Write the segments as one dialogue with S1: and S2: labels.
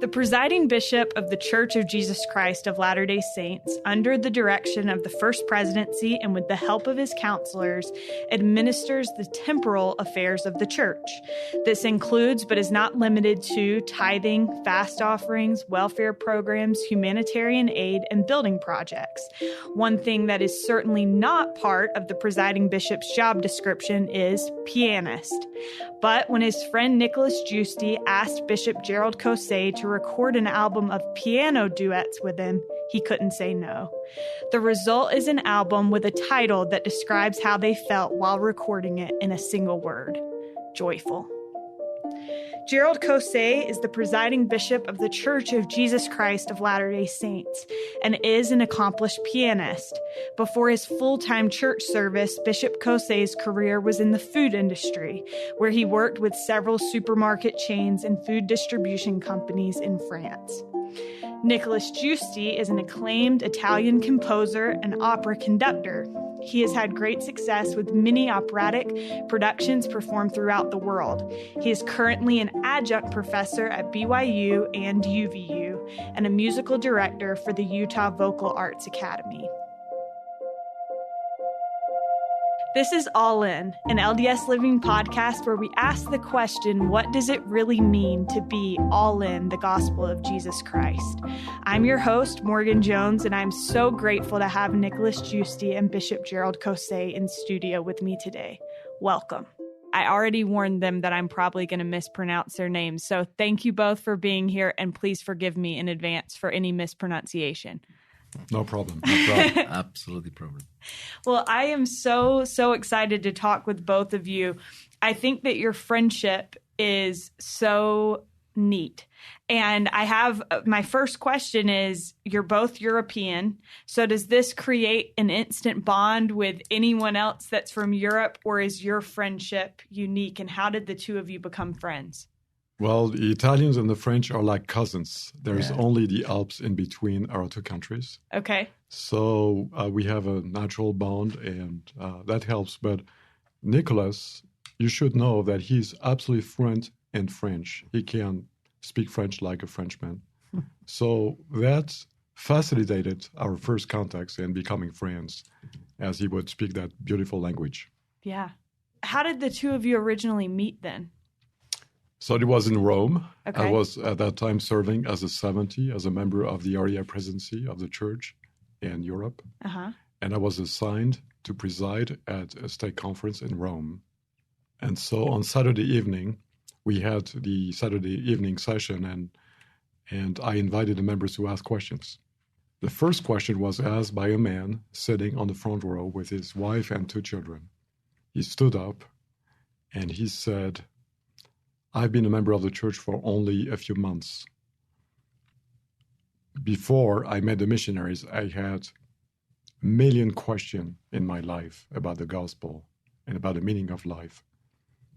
S1: The presiding bishop of the Church of Jesus Christ of Latter-day Saints, under the direction of the First Presidency and with the help of his counselors, administers the temporal affairs of the church. This includes, but is not limited to, tithing, fast offerings, welfare programs, humanitarian aid, and building projects. One thing that is certainly not part of the presiding bishop's job description is pianist. But when his friend Nicolas Giusti asked Bishop Gérald Caussé to record an album of piano duets with him, he couldn't say no. The result is an album with a title that describes how they felt while recording it in a single word: joyful. Gérald Caussé is the presiding bishop of the Church of Jesus Christ of Latter-day Saints and is an accomplished pianist. Before his full-time church service, Bishop Caussé's career was in the food industry, where he worked with several supermarket chains and food distribution companies in France. Nicolas Giusti is an acclaimed Italian composer and opera conductor. He has had great success with many operatic productions performed throughout the world. He is currently an adjunct professor at BYU and UVU and a musical director for the Utah Vocal Arts Academy. This is All In, an LDS Living podcast where we ask the question, what does it really mean to be all in the gospel of Jesus Christ? I'm your host, Morgan Jones, and I'm so grateful to have Nicolas Giusti and Bishop Gérald Caussé in studio with me today. Welcome. I already warned them that I'm probably going to mispronounce their names, so thank you both for being here, and please forgive me in advance for any mispronunciation.
S2: No problem.
S3: Absolutely problem.
S1: Well, I am so excited to talk with both of you. I think that your friendship is so neat. And I have my first question is, you're both European. So does this create an instant bond with anyone else that's from Europe, or is your friendship unique? And how did the two of you become friends?
S2: Well, the Italians and the French are like cousins. There's only the Alps in between our two countries.
S1: Okay.
S2: So we have a natural bond, and that helps. But Nicolas, you should know that he's absolutely fluent in French. He can speak French like a Frenchman. So that facilitated our first contacts and becoming friends, as he would speak that beautiful language.
S1: Yeah. How did the two of you originally meet then?
S2: So it was in Rome.
S1: Okay.
S2: I was at that time serving as a 70, as a member of the area presidency of the church in Europe.
S1: Uh-huh.
S2: And I was assigned to preside at a stake conference in Rome. And so on Saturday evening, we had the Saturday evening session, and I invited the members to ask questions. The first question was asked by a man sitting on the front row with his wife and two children. He stood up and he said, "I've been a member of the church for only a few months. Before I met the missionaries, I had a million questions in my life about the gospel and about the meaning of life.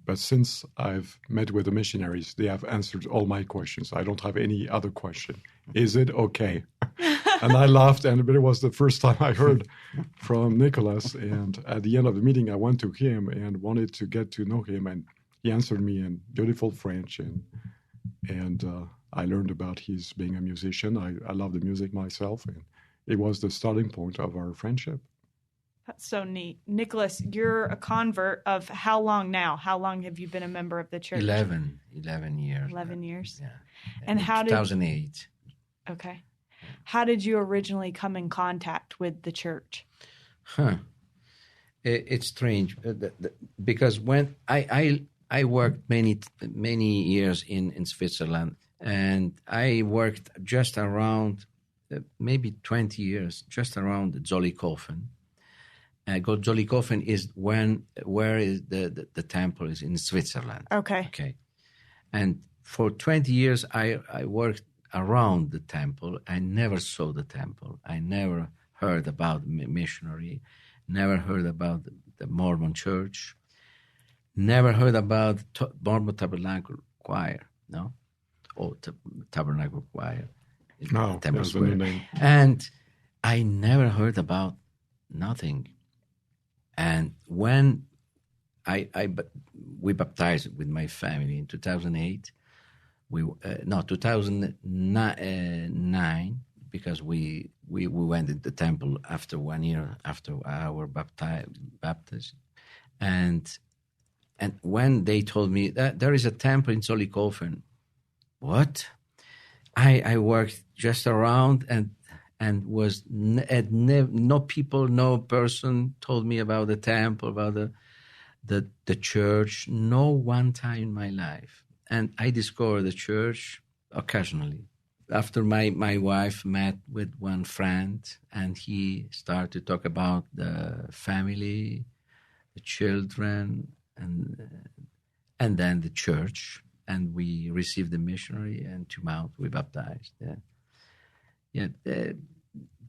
S2: But since I've met with the missionaries, they have answered all my questions. I don't have any other question. Is it okay?" And I laughed, and it was the first time I heard from Nicolas. And at the end of the meeting, I went to him and wanted to get to know him, and he answered me in beautiful French, and I learned about his being a musician. I love the music myself, and it was the starting point of our friendship.
S1: That's so neat. Nicolas, you're a convert of how long now? How long have you been a member of the church?
S3: 11 years.
S1: 11 years?
S3: Yeah.
S1: And how did...
S3: 2008.
S1: Okay. How did you originally come in contact with the church?
S3: It's strange because when I worked many years in Switzerland, and I worked just around maybe 20 years, just around Zollikofen. Zollikofen is where is the temple is in Switzerland.
S1: Okay.
S3: And for 20 years, I worked around the temple. I never saw the temple. I never heard about missionary, never heard about the Mormon church, never heard about Mormon Tabernacle Choir, no? Or Tabernacle Choir.
S2: No, that's a new name.
S3: And I never heard about nothing. And when we baptized with my family in 2008, No, 2009, because we went in the temple after 1 year after our baptism, and when they told me that there is a temple in Zollikofen, what? I worked just around and was no people, no person told me about the temple, about the church, no one time in my life. And I discovered the church occasionally. After my wife met with one friend, and he started to talk about the family, the children, and then the church, and we received the missionary, and 2 months we baptized.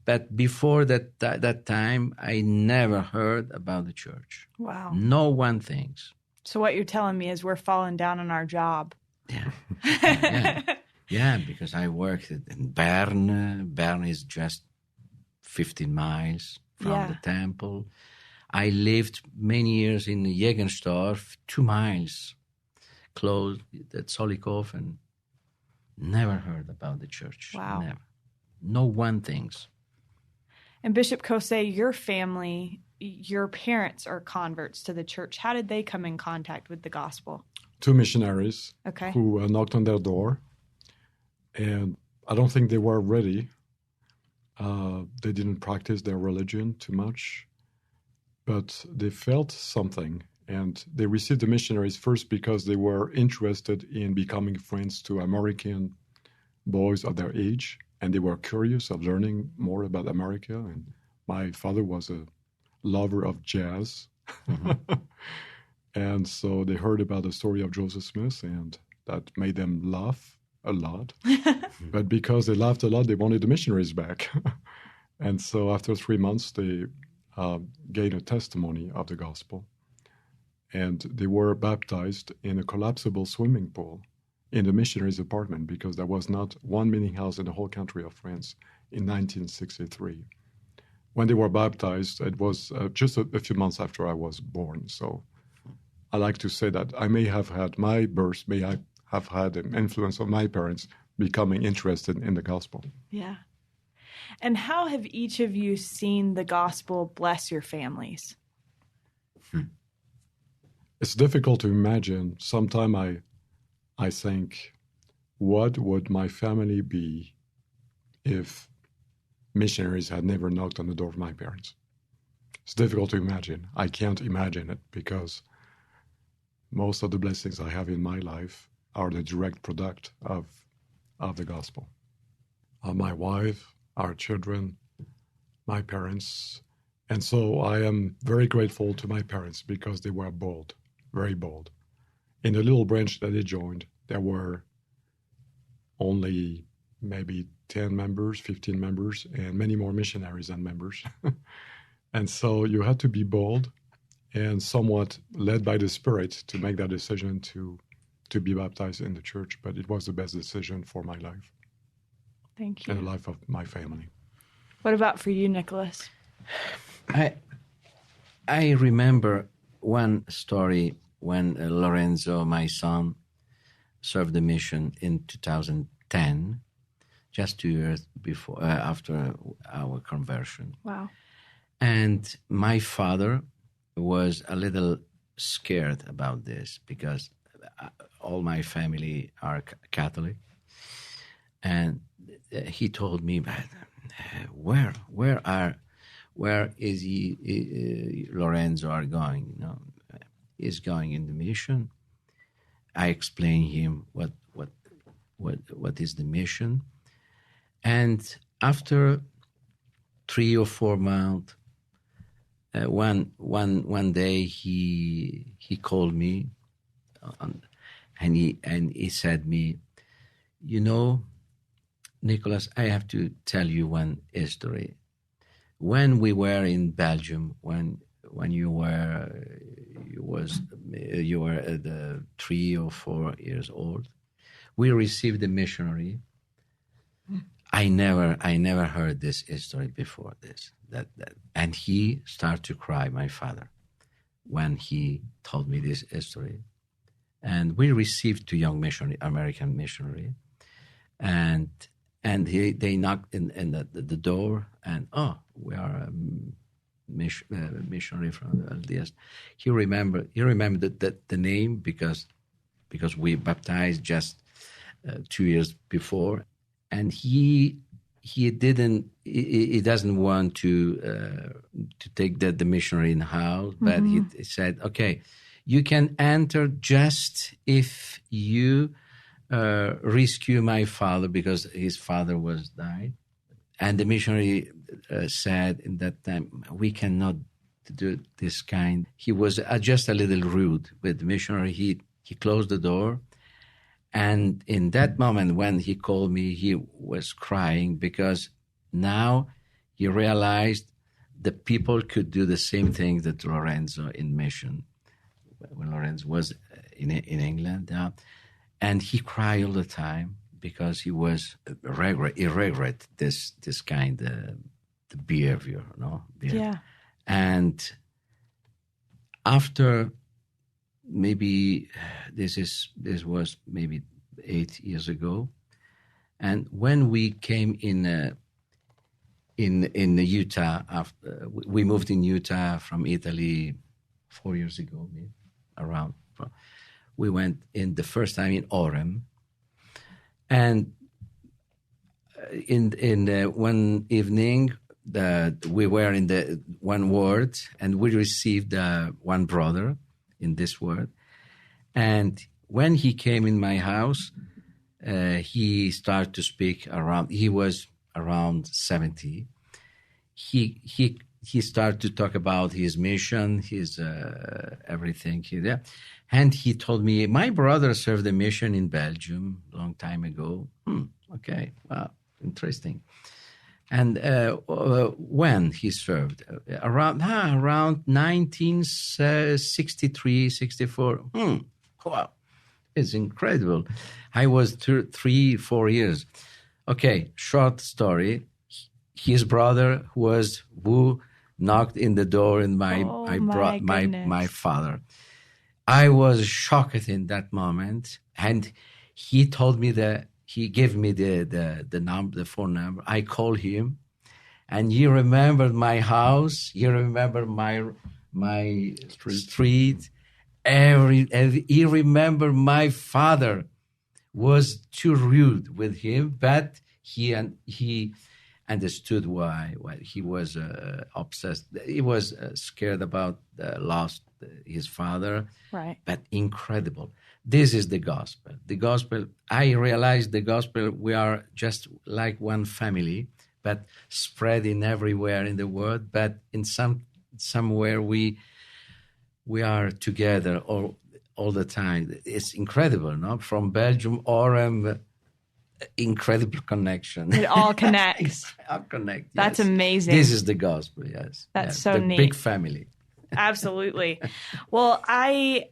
S3: But before that time, I never heard about the church.
S1: Wow.
S3: No one thinks.
S1: So what you're telling me is we're falling down on our job.
S3: Yeah. Yeah, because I worked in Bern. Bern is just 15 miles from the temple. I lived many years in Jägenstorf, 2 miles close at Zollikofen. Never heard about the church.
S1: Wow.
S3: Never. No one thinks.
S1: And Bishop Caussé, your family, your parents are converts to the church. How did they come in contact with the gospel?
S2: 2 missionaries
S1: Okay.
S2: who knocked on their door, and I don't think they were ready. They didn't practice their religion too much, but they felt something, and they received the missionaries first because they were interested in becoming friends to American boys of their age, and they were curious of learning more about America. And my father was a lover of jazz. Mm-hmm. And so they heard about the story of Joseph Smith, and that made them laugh a lot. But because they laughed a lot, they wanted the missionaries back. And so after 3 months, they gained a testimony of the gospel. And they were baptized in a collapsible swimming pool in the missionaries' apartment, because there was not one meeting house in the whole country of France in 1963. When they were baptized, it was just a few months after I was born. So I like to say that I may have had my birth, may I have had an influence of my parents becoming interested in the gospel.
S1: Yeah. And how have each of you seen the gospel bless your families?
S2: It's difficult to imagine. Sometime I think, what would my family be if missionaries had never knocked on the door of my parents? It's difficult to imagine. I can't imagine it, because most of the blessings I have in my life are the direct product of the gospel. My wife, our children, my parents. And so I am very grateful to my parents, because they were bold, very bold. In the little branch that they joined, there were only maybe 10 members, 15 members, and many more missionaries than members. And so you had to be bold and somewhat led by the Spirit to make that decision to be baptized in the church. But it was the best decision for my life.
S1: Thank you.
S2: And the life of my family.
S1: What about for you, Nicholas?
S3: I remember one story when Lorenzo, my son, served the mission in 2010, just 2 years before, after our conversion.
S1: Wow.
S3: And my father was a little scared about this, because all my family are Catholic. And he told me, where is Lorenzo are going? You know, he's going in the mission. I explained him what is the mission, and after 3 or 4 months, one day he called me, and he said me, you know, Nicholas, I have to tell you one history. When we were in Belgium, when you were 3 or 4 years old, we received a missionary. I never heard this history before this. And he started to cry, my father, when he told me this history. And we received 2 young American missionary, and they knocked in the door, and we are a missionary from LDS. He remembered the name because we baptized just 2 years before, and he doesn't want to take the missionary in the house, but he said, okay, you can enter just if you rescue my father, because his father was died. And the missionary said in that time, we cannot do this kind. He was just a little rude with the missionary. He closed the door. And in that moment when he called me, he was crying because now he realized the people could do the same thing that Lorenzo in mission, when Lorenzo was in England. And he cried all the time because he was regret this kind of behavior,
S1: Yeah.
S3: And after maybe this was maybe 8 years ago, and when we came in Utah, after we moved in Utah from Italy 4 years ago, maybe around. We went in the first time in Orem, and in one evening we were in the one ward, and we received one brother in this word. And when he came in my house, he started to speak around. He was around 70. He started to talk about his mission, his everything here. And he told me, my brother served a mission in Belgium a long time ago. Okay, wow, interesting. And when he served? Around 1963, 64. Wow, it's incredible. I was 3-4 years. Okay, short story. His brother was who knocked in the door, and I brought my father. I was shocked in that moment, and he told me he gave me the number, the phone number. I called him, and he remembered my house. He remembered my street. He remembered my father was too rude with him, but he understood why he was obsessed. He was scared about lost his father.
S1: Right.
S3: But incredible. This is the gospel. The gospel, I realized the gospel, we are just like one family, but spreading everywhere in the world. But in somewhere we are together all the time. It's incredible, no? From Belgium, Orem, incredible connection.
S1: It all connects.
S3: All connect.
S1: That's
S3: yes.
S1: amazing.
S3: This is the gospel. Yes.
S1: That's
S3: yes.
S1: so
S3: the
S1: neat.
S3: Big family.
S1: Absolutely. Well, I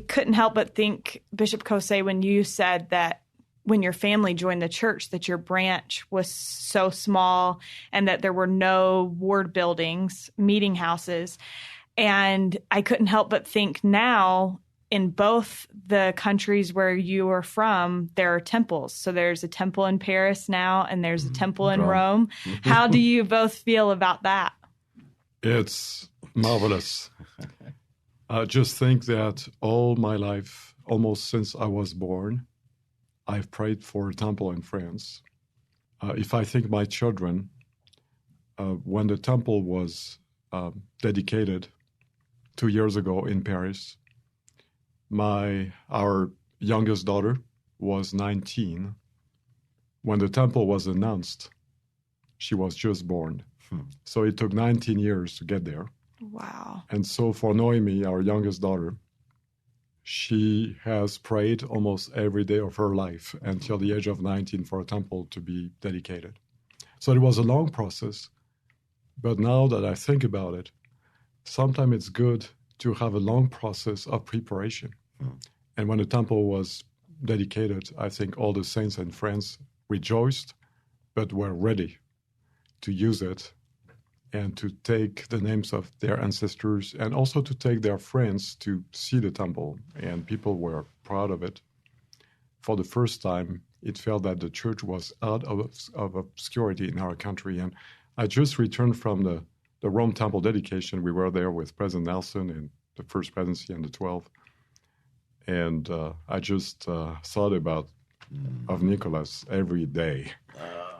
S1: couldn't help but think, Bishop Caussé, when you said that when your family joined the church, that your branch was so small and that there were no ward buildings, meeting houses. And I couldn't help but think now, in both the countries where you are from, there are temples. So there's a temple in Paris now, and there's a temple in Rome. How do you both feel about that?
S2: It's marvelous. I just think that all my life, almost since I was born, I've prayed for a temple in France. If I think my children, when the temple was dedicated 2 years ago in Paris, our youngest daughter was 19. When the temple was announced, she was just born. So it took 19 years to get there.
S1: Wow.
S2: And so for Noemi, our youngest daughter, she has prayed almost every day of her life until the age of 19 for a temple to be dedicated. So it was a long process. But now that I think about it, sometimes it's good to have a long process of preparation. And when the temple was dedicated, I think all the saints and friends rejoiced, but were ready to use it and to take the names of their ancestors and also to take their friends to see the temple. And people were proud of it. For the first time, it felt that the church was out of obscurity in our country. And I just returned from the Rome Temple dedication. We were there with President Nelson in the First Presidency and the 12th. And I just thought of Nicolas every day.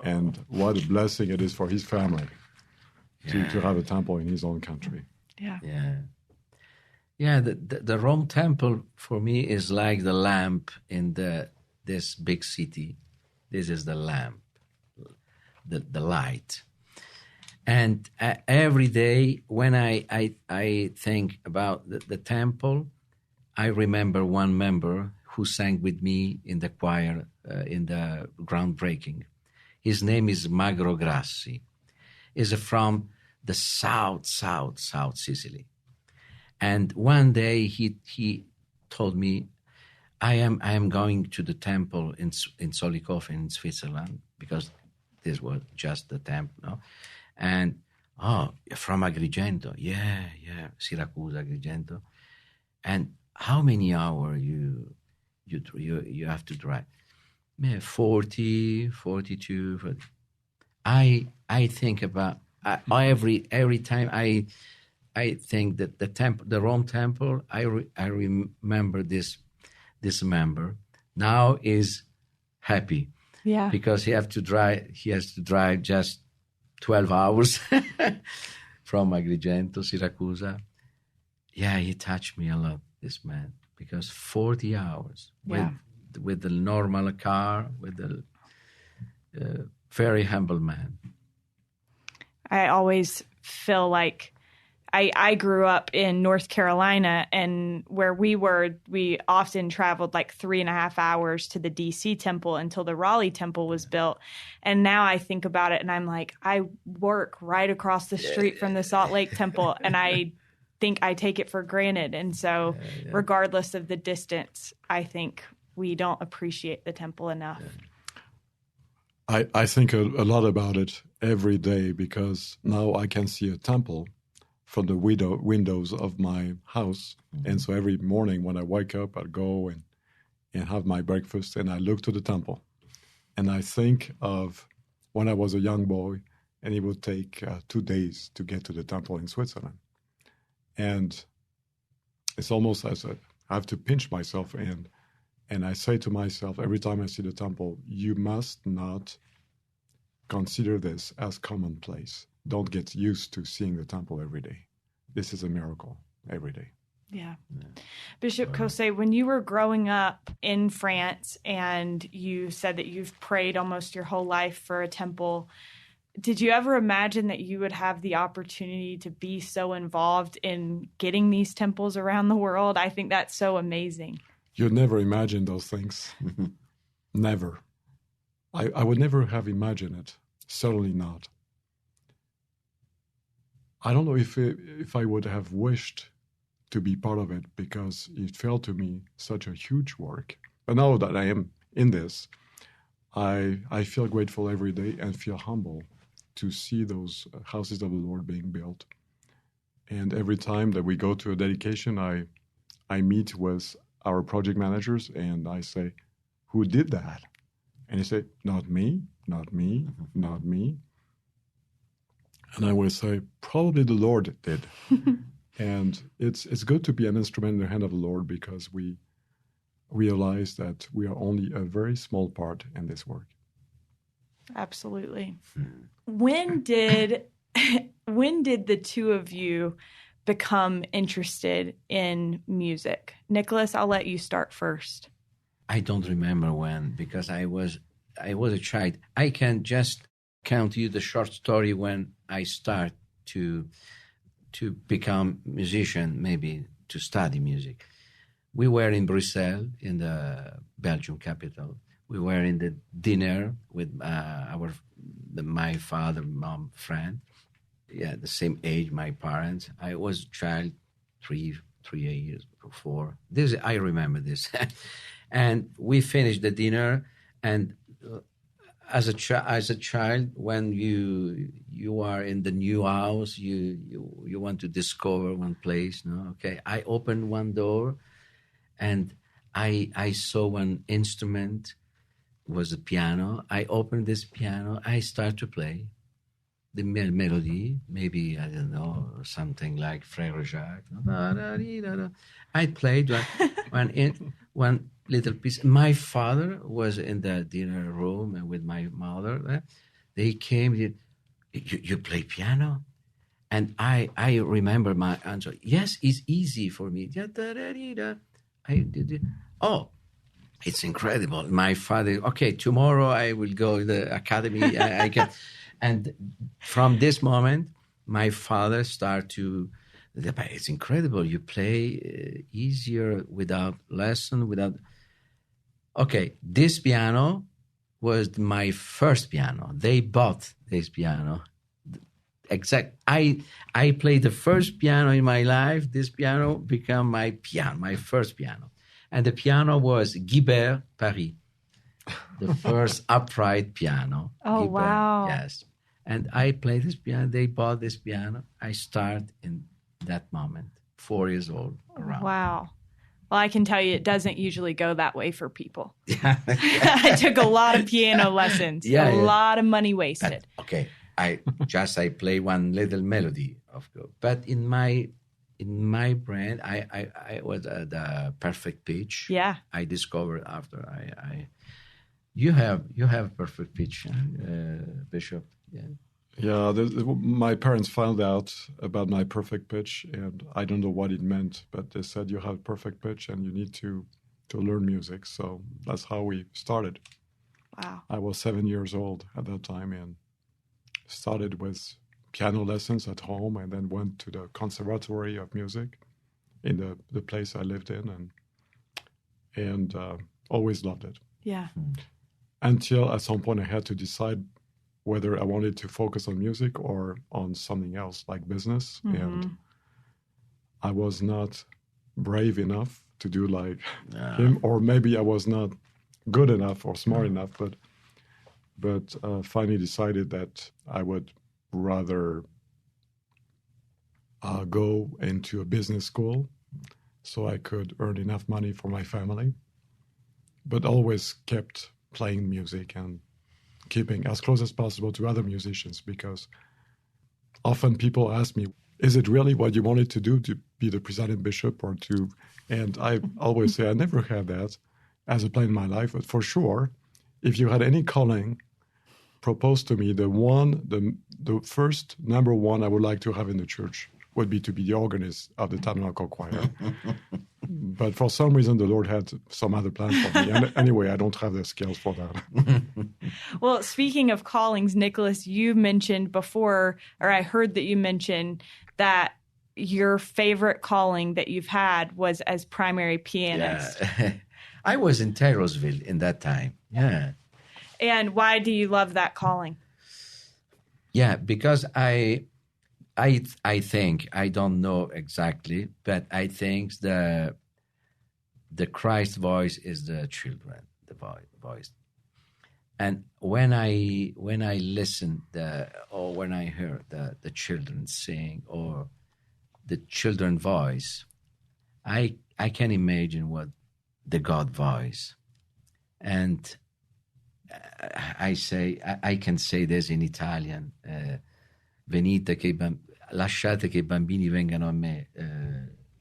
S2: And what a blessing it is for his family to have a temple in his own country.
S1: Yeah.
S3: Yeah, the Rome Temple for me is like the lamp in this big city. This is the lamp, the light. And every day when I think about the temple, I remember one member who sang with me in the choir in the groundbreaking. His name is Magro Grassi. He's from the south Sicily. And one day he told me, I am going to the temple in Zollikofen in Switzerland, because this was just the temple, no? And from Agrigento, yeah, Syracuse, Agrigento. And how many hours you have to drive? 40, 42. 40. I think about every time I think that the Rome Temple. I remember this member now is happy, because he has to drive just 12 hours from Agrigento, Syracuse. Yeah, he touched me a lot, this man, because 40 hours with the normal car, with the very humble man.
S1: I always feel like I grew up in North Carolina, and where we often traveled like 3.5 hours to the DC temple until the Raleigh temple was built. And now I think about it and I'm like, I work right across the street from the Salt Lake temple, and I think I take it for granted. And so regardless of the distance, I think we don't appreciate the temple enough.
S2: I think a lot about it every day, because now I can see a temple from the windows of my house. Mm-hmm. And so every morning when I wake up, I go and have my breakfast, and I look to the temple. And I think of when I was a young boy, and it would take 2 days to get to the temple in Switzerland. And it's almost as I have to pinch myself, and I say to myself every time I see the temple, you must not consider this as commonplace. Don't get used to seeing the temple every day. This is a miracle every day.
S1: Yeah. Bishop Caussé, when you were growing up in France and you said that you've prayed almost your whole life for a temple, did you ever imagine that you would have the opportunity to be so involved in getting these temples around the world? I think that's so amazing.
S2: You'd never imagine those things. Never. I would never have imagined it. Certainly not. I don't know if I would have wished to be part of it, because it felt to me such a huge work. But now that I am in this, I feel grateful every day and feel humble to see those houses of the Lord being built. And every time that we go to a dedication, I meet with our project managers and I say, who did that? And they say, not me, not me, not me. And I will say, probably the Lord did. And it's good to be an instrument in the hand of the Lord, because we realize that we are only a very small part in this work.
S1: Absolutely. When did the two of you become interested in music? Nicolas, I'll let you start first.
S3: I don't remember when, because I was a child. I can just count you the short story when I start to become musician, maybe to study music. We were in Brussels, in the Belgium capital. We were in the dinner with my father, mom, friend. Yeah, the same age, my parents. I was a child, 3 years, 4. I remember this. And we finished the dinner, and as a child, when you are in the new house, you want to discover one place. No, okay. I opened one door, and I saw one instrument was a piano. I opened this piano. I start to play the melody. Maybe, I don't know, something like Frère Jacques. I played one little piece. My father was in the dinner room and with my mother. They came, you play piano? And I remember my answer, yes, it's easy for me. I did it. Oh, it's incredible. My father, okay, tomorrow I will go to the academy. I can. And from this moment, my father started to, it's incredible. You play easier without lesson, without. Okay, this piano was my first piano. They bought this piano. I played the first piano in my life. This piano became my first piano. And the piano was Guibert Paris, the first upright piano.
S1: Oh,
S3: Guibert,
S1: wow.
S3: yes. And I played this piano. They bought this piano. I started in that moment, 4 years old. Around.
S1: Wow. Well, I can tell you it doesn't usually go that way for people. I took a lot of piano lessons, a lot of money wasted.
S3: But, okay, I play one little melody, of course. But in my brain, I was the perfect pitch.
S1: Yeah.
S3: I discovered after you have perfect pitch, Bishop. Yeah.
S2: Yeah, my parents found out about my perfect pitch, and I don't know what it meant, but they said you have perfect pitch and you need to learn music. So that's how we started.
S1: Wow.
S2: I was 7 years old at that time and started with piano lessons at home and then went to the Conservatory of Music in the place I lived in and always loved it.
S1: Yeah.
S2: Until at some point I had to decide whether I wanted to focus on music or on something else like business. Mm-hmm. And I was not brave enough to do like him, or maybe I was not good enough or smart enough, but finally decided that I would rather go into a business school so I could earn enough money for my family, but always kept playing music and keeping as close as possible to other musicians, because often people ask me, is it really what you wanted to do, to be the presiding bishop or to, and I always say I never had that as a plan in my life, but for sure, if you had any calling proposed to me, the first number one I would like to have in the church would be to be the organist of the tabernacle choir. But for some reason, the Lord had some other plan for me. And anyway, I don't have the skills for that.
S1: Well, speaking of callings, Nicolas, you mentioned before, or I heard that you mentioned that your favorite calling that you've had was as primary pianist.
S3: Yeah. I was in Tyrosville in that time. Yeah.
S1: And why do you love that calling?
S3: Yeah, because I think, I don't know exactly, but I think the Christ voice is the children, the voice. And when I listen or when I hear the children sing or the children voice, I can imagine what the God voice. And I can say this in Italian. Lasciate che i bambini vengano a me.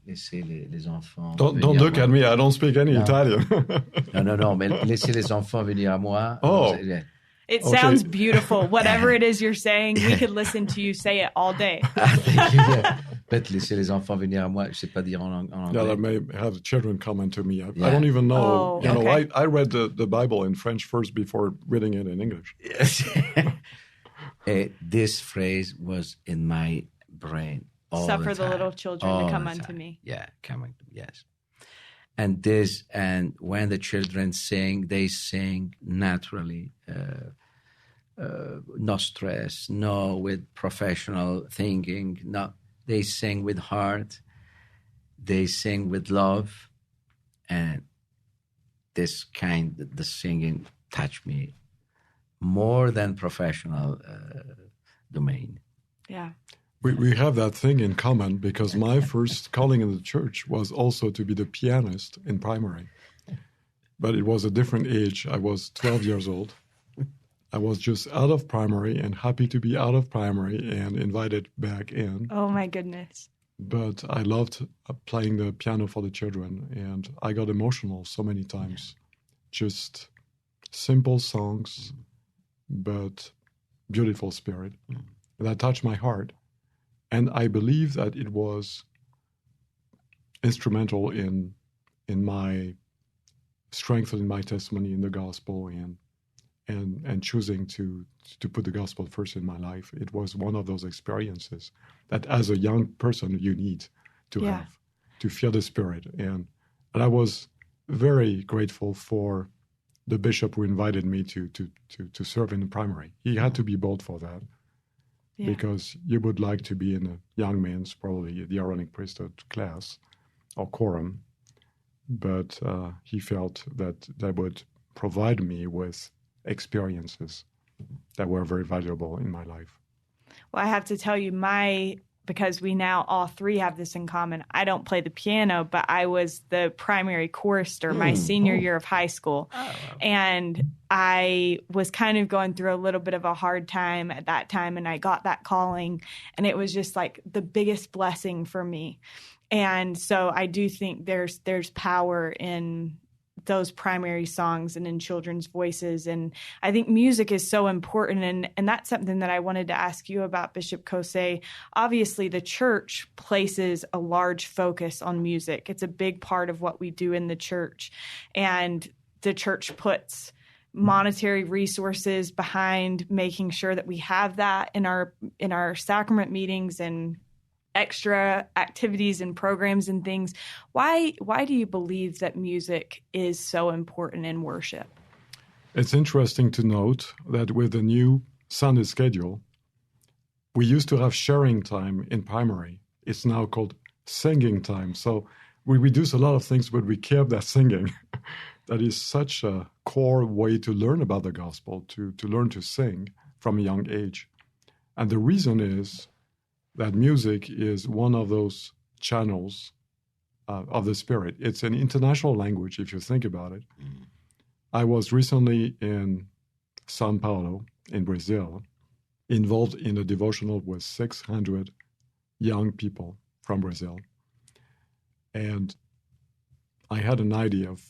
S3: Laissez les enfants.
S2: Don't look at me. I don't speak any Italian.
S3: No. Mais laissez les enfants venir à moi.
S2: Oh.
S1: It sounds beautiful. Whatever it is you're saying, we could listen to you say it all day.
S3: Thank you. But laissez les enfants venir à moi. Je sais pas dire en anglais.
S2: Yeah, that may have children comment to me. I don't even know.
S1: Oh, okay.
S2: I read the Bible in French first before reading it in English.
S3: Yes. This phrase was in my brain all
S1: Suffer
S3: the time.
S1: the little children to come unto me.
S3: Yeah, coming to me, yes. And when the children sing, they sing naturally, no stress, no with professional thinking, no. They sing with heart, they sing with love, and the singing touched me more than professional domain.
S1: Yeah.
S2: We have that thing in common, because my first calling in the church was also to be the pianist in primary. but it was a different age. I was 12 years old. I was just out of primary and happy to be out of primary and invited back in.
S1: Oh, my goodness.
S2: But I loved playing the piano for the children, and I got emotional so many times. Just simple songs, but beautiful spirit. That touched my heart. And I believe that it was instrumental in my strengthening my testimony in the gospel and choosing to put the gospel first in my life. It was one of those experiences that as a young person you need to have, to feel the spirit. And I was very grateful for the bishop who invited me to serve in the primary. He had to be bold for that, because you would like to be in a young man's, probably the Aaronic priesthood class or quorum, but he felt that would provide me with experiences that were very valuable in my life.
S1: Well, I have to tell you, because we now all three have this in common, I don't play the piano, but I was the primary chorister my senior year of high school. Oh, wow. And I was kind of going through a little bit of a hard time at that time, and I got that calling, and it was just like the biggest blessing for me. And so I do think there's power in those primary songs and in children's voices. And I think music is so important. And that's something that I wanted to ask you about, Bishop Caussé. Obviously, the church places a large focus on music. It's a big part of what we do in the church. And the church puts monetary resources behind making sure that we have that in our sacrament meetings and extra activities and programs and things. Why do you believe that music is so important in worship?
S2: It's interesting to note that with the new Sunday schedule, we used to have sharing time in primary. It's now called singing time. So we reduce a lot of things, but we keep that singing. That is such a core way to learn about the gospel, to learn to sing from a young age. And the reason is that music is one of those channels of the spirit. It's an international language, if you think about it. I was recently in São Paulo, in Brazil, involved in a devotional with 600 young people from Brazil. And I had an idea of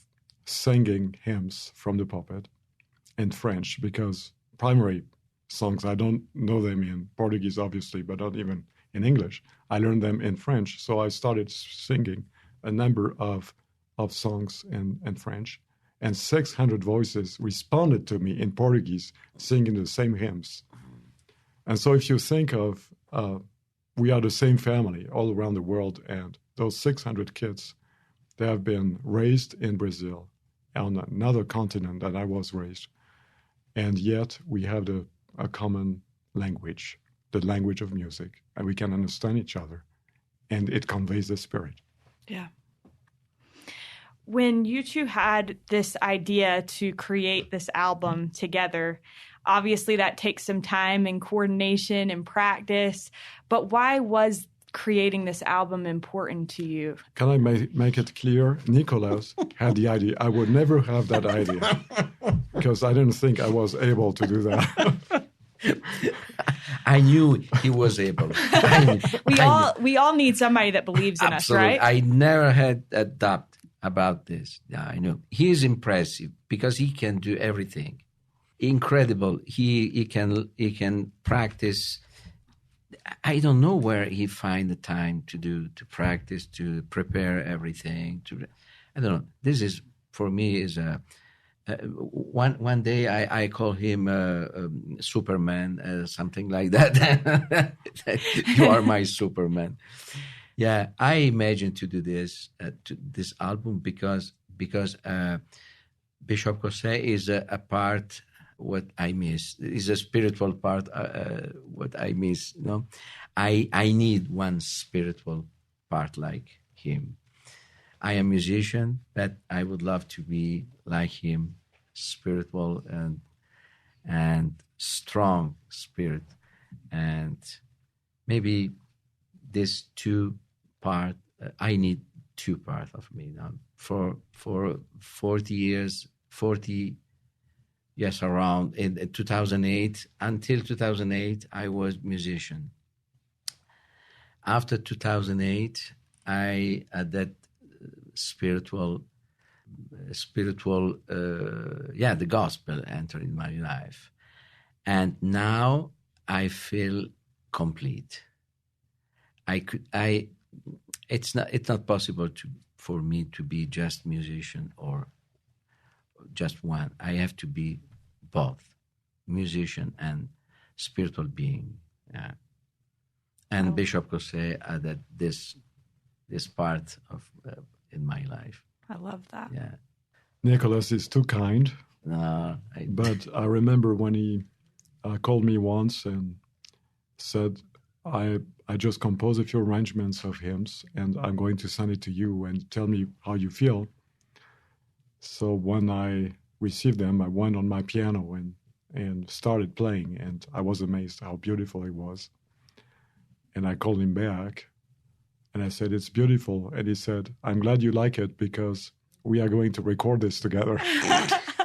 S2: singing hymns from the pulpit in French, because primary songs, I don't know them in Portuguese, obviously, but not even in English. I learned them in French. So I started singing a number of songs in French, and 600 voices responded to me in Portuguese, singing the same hymns. And so if you think of, we are the same family all around the world, and those 600 kids, they have been raised in Brazil, on another continent that I was raised, and yet we have a common language, the language of music, and we can understand each other, and it conveys the spirit.
S1: Yeah. When you two had this idea to create this album together, obviously that takes some time and coordination and practice, but why was creating this album important to you?
S2: Can I make it clear? Nicolas had the idea. I would never have that idea because I didn't think I was able to do that.
S3: I knew he was able.
S1: We all need somebody that believes in
S3: Absolutely.
S1: us, right?
S3: I never had a doubt about this. Yeah, I know. He is impressive because he can do everything. Incredible. He can practice. I don't know where he find the time to practice, to prepare everything. I don't know. This is, for me, is one day I call him Superman, something like that. You are my Superman. Yeah, I imagine to do this album because Bishop Caussé is a part what I miss. Is a spiritual part what I miss. No, I need one spiritual part like him. I am a musician, but I would love to be like him, spiritual and strong spirit, and maybe this two part I need two parts of me now. For 40 years, around in 2008, until 2008, I was musician. After 2008, I had that spiritual, the gospel entered in my life. And now I feel complete. It's not possible for me to be just musician or just one. I have to be both, musician and spiritual being. Yeah. And Bishop Caussé added this part of in my life.
S1: I love that.
S3: Yeah.
S2: Nicolas is too kind. But I remember when he called me once and said, I just composed a few arrangements of hymns and I'm going to send it to you and tell me how you feel. So when I received them, I went on my piano and started playing, and I was amazed how beautiful it was. And I called him back and I said, it's beautiful. And he said, I'm glad you like it because we are going to record this together.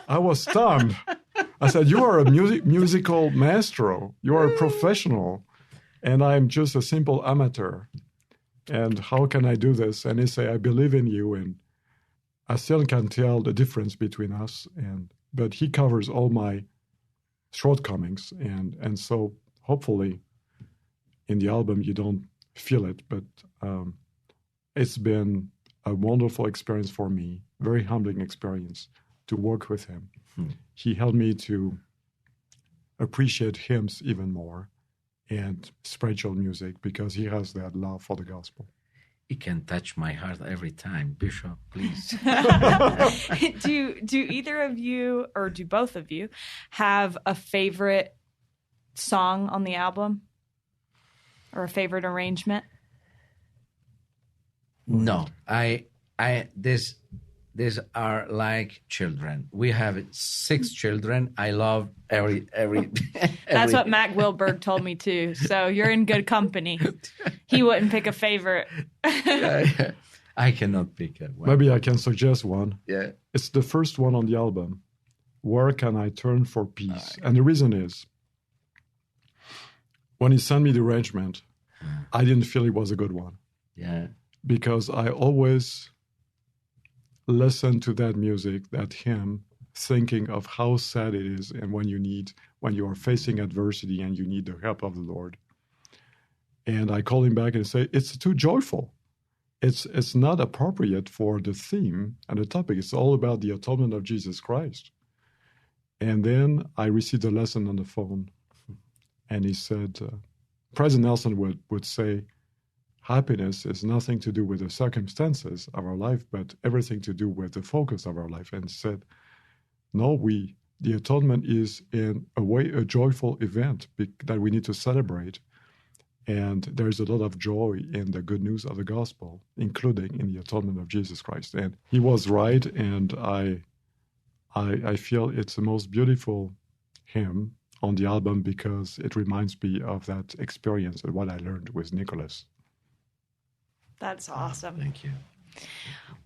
S2: I was stunned. I said, you are a musical maestro. You are a professional. And I'm just a simple amateur. And how can I do this? And he said, I believe in you. And I still can tell the difference between us. But he covers all my shortcomings. And so hopefully in the album you don't feel it. But it's been a wonderful experience for me, very humbling experience to work with him. He helped me to appreciate hymns even more and spiritual music because he has that love for the gospel.
S3: He can touch my heart every time. Bishop, please.
S1: Do either of you, or do both of you, have a favorite song on the album or a favorite arrangement?
S3: No, these are like children. We have 6 children. I love every.
S1: That's what Mac Wilberg told me too. So you're in good company. He wouldn't pick a favorite.
S3: I cannot pick one.
S2: Maybe I can suggest one.
S3: Yeah,
S2: it's the first one on the album. Where can I turn for peace? And the reason is, when he sent me the arrangement, I didn't feel it was a good one.
S3: Yeah,
S2: because I always listen to that music, that hymn, thinking of how sad it is and when you are facing adversity and you need the help of the Lord. And I call him back and say, it's too joyful. It's not appropriate for the theme and the topic. It's all about the atonement of Jesus Christ. And then I received a lesson on the phone, and he said, President Nelson would say, happiness is nothing to do with the circumstances of our life, but everything to do with the focus of our life. And said, no, the atonement is in a way a joyful event that we need to celebrate. And there's a lot of joy in the good news of the gospel, including in the atonement of Jesus Christ. And he was right, and I feel it's the most beautiful hymn on the album because it reminds me of that experience and what I learned with Nicolas.
S1: That's awesome.
S3: Thank you.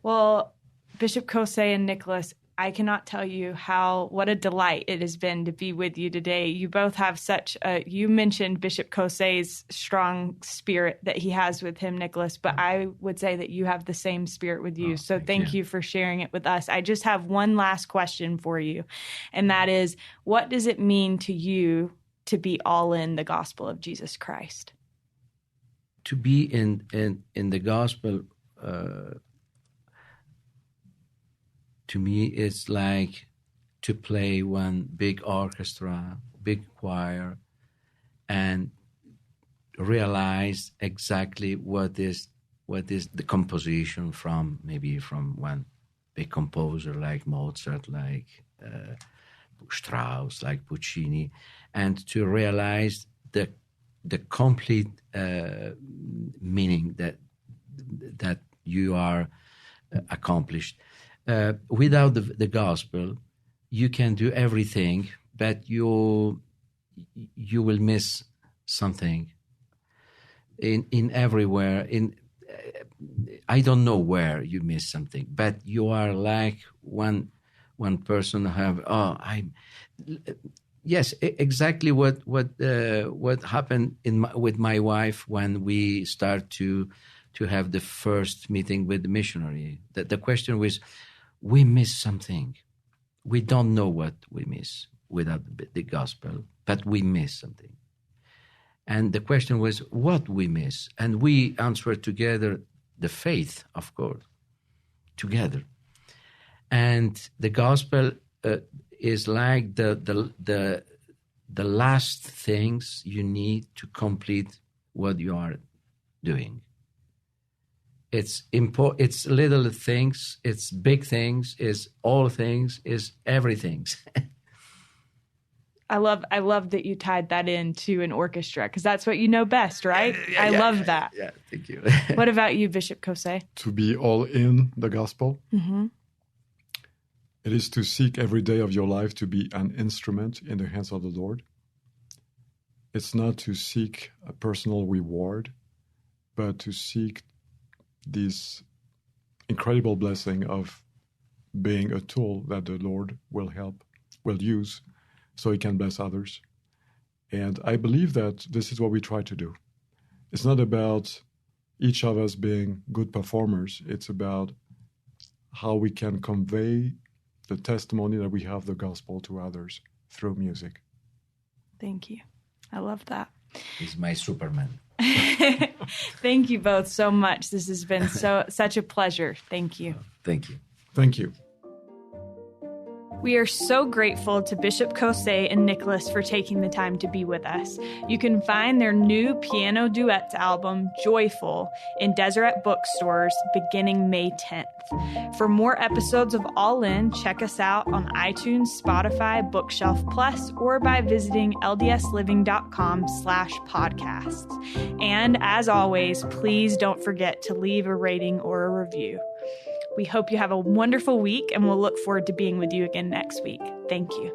S1: Well, Bishop Caussé and Nicolas, I cannot tell you what a delight it has been to be with you today. You both have you mentioned Bishop Caussé's strong spirit that he has with him, Nicolas, but I would say that you have the same spirit with you. So thank you for sharing it with us. I just have one last question for you, and that is, what does it mean to you to be all in the gospel of Jesus Christ?
S3: To be in the gospel, to me, it's like to play one big orchestra, big choir, and realize exactly what is the composition from one big composer like Mozart, like Strauss, like Puccini, and to realize the complete meaning that you are accomplished. Without the gospel, you can do everything, but you will miss something in everywhere. I don't know where you miss something, but you are like one person yes, exactly what happened with my wife when we start to have the first meeting with the missionary. The question was, we miss something. We don't know what we miss without the gospel, but we miss something. And the question was, what we miss? And we answered together, the faith, of course, together. And the gospel is like the last things you need to complete what you are doing. It's it's little things, it's big things, it's all things, it's everything.
S1: I love that you tied that into an orchestra, because that's what you know best, right? I love that.
S3: Yeah, thank you.
S1: What about you, Bishop Caussé?
S2: To be all in the gospel.
S1: Mm-hmm.
S2: It is to seek every day of your life to be an instrument in the hands of the Lord. It's not to seek a personal reward, but to seek this incredible blessing of being a tool that the Lord will use so he can bless others. And I believe that this is what we try to do. It's not about each of us being good performers. It's about how we can convey the testimony that we have the gospel to others through music.
S1: Thank you. I love that.
S3: He's my Superman.
S1: Thank you both so much. This has been such a pleasure. Thank you.
S3: Thank you.
S2: Thank you.
S1: We are so grateful to Bishop Caussé and Nicolas for taking the time to be with us. You can find their new piano duets album, Joyful, in Deseret bookstores beginning May 10th. For more episodes of All In, check us out on iTunes, Spotify, Bookshelf Plus, or by visiting ldsliving.com/podcasts. And as always, please don't forget to leave a rating or a review. We hope you have a wonderful week, and we'll look forward to being with you again next week. Thank you.